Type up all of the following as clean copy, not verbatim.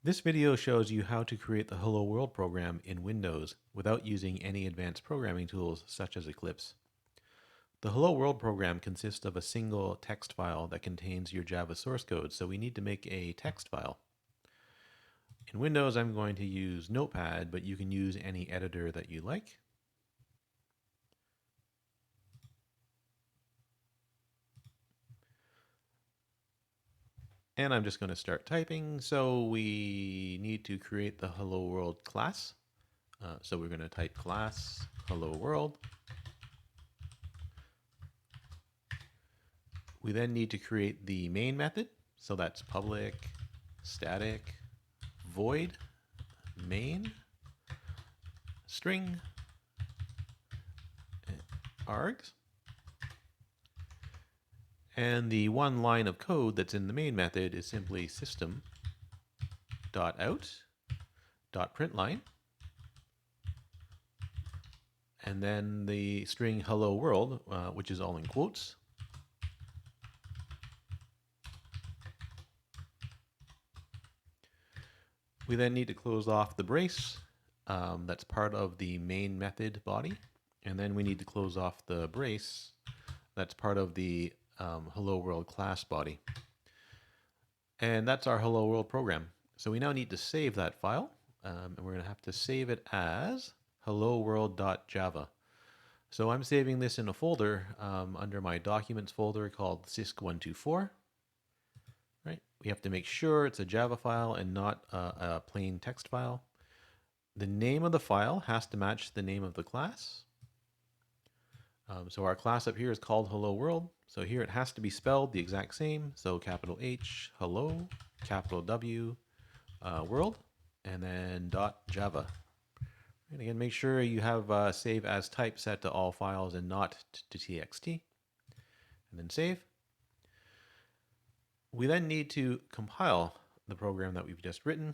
This video shows you how to create the HelloWorld program in Windows without using any advanced programming tools such as Eclipse. The HelloWorld program consists of a single text file that contains your Java source code, so we need to make a text file. In Windows, I'm going to use Notepad, but you can use any editor that you like. And I'm just going to start typing. So we need to create the Hello World class. So we're going to type class Hello World. We then need to create the main method. So that's public static void main string args. And the one line of code that's in the main method is simply system.out.println, and then the string hello world, which is all in quotes. We then need to close off the brace. That's part of the main method body. And then we need to close off the brace. That's part of the hello world class body. And that's our hello world program. So we now need to save that file. And we're going to have to save it as helloworld.java. So I'm saving this in a folder under my documents folder called sysc124. Right? We have to make sure it's a Java file and not a plain text file. The name of the file has to match the name of the class. So our class up here is called Hello World. So here it has to be spelled the exact same. So capital H, hello, capital W, world, and then .java. And again, make sure you have save as type set to all files and not to txt. And then save. We then need to compile the program that we've just written.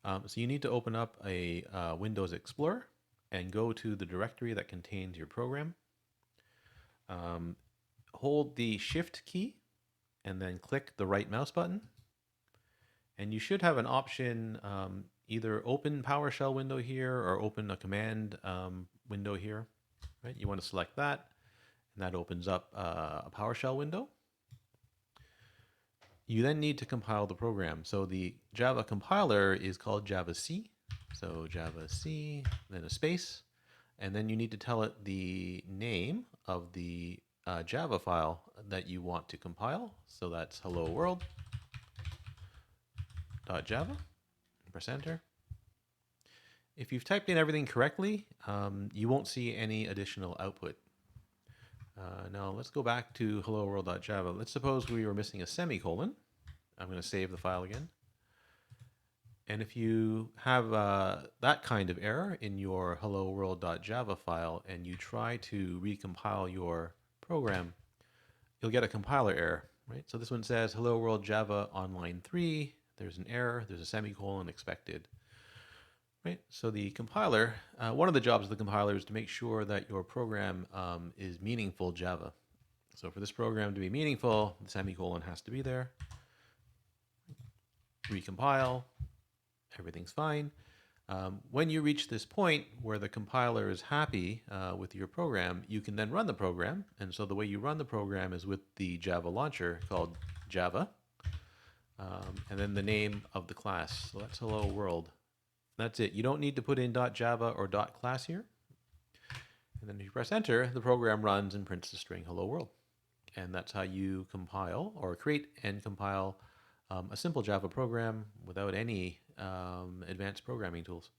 So you need to open up a Windows Explorer and go to the directory that contains your program. Hold the Shift key and then click the right mouse button. And you should have an option, either open PowerShell window here or open a command window here. Right? You want to select that, and that opens up a PowerShell window. You then need to compile the program. So the Java compiler is called javac. So javac, then a space. And then you need to tell it the name of the Java file that you want to compile. So that's hello world.java. Press enter. If you've typed in everything correctly, you won't see any additional output. Now let's go back to hello world.java. Let's suppose we were missing a semicolon. I'm going to save the file again. And if you have that kind of error in your hello world.java file and you try to recompile your program, you'll get a compiler error, right? So this one says hello world Java on line 3. There's an error. There's a semicolon expected. Right? So the compiler, one of the jobs of the compiler is to make sure that your program is meaningful Java. So for this program to be meaningful, the semicolon has to be there. Recompile, everything's fine. When you reach this point where the compiler is happy with your program, you can then run the program. And so the way you run the program is with the Java launcher called Java, and then the name of the class. So that's hello world. That's it. You don't need to put in .java or .class here. And then if you press enter, the program runs and prints the string hello world. And that's how you compile or create and compile a simple Java program without any advanced programming tools.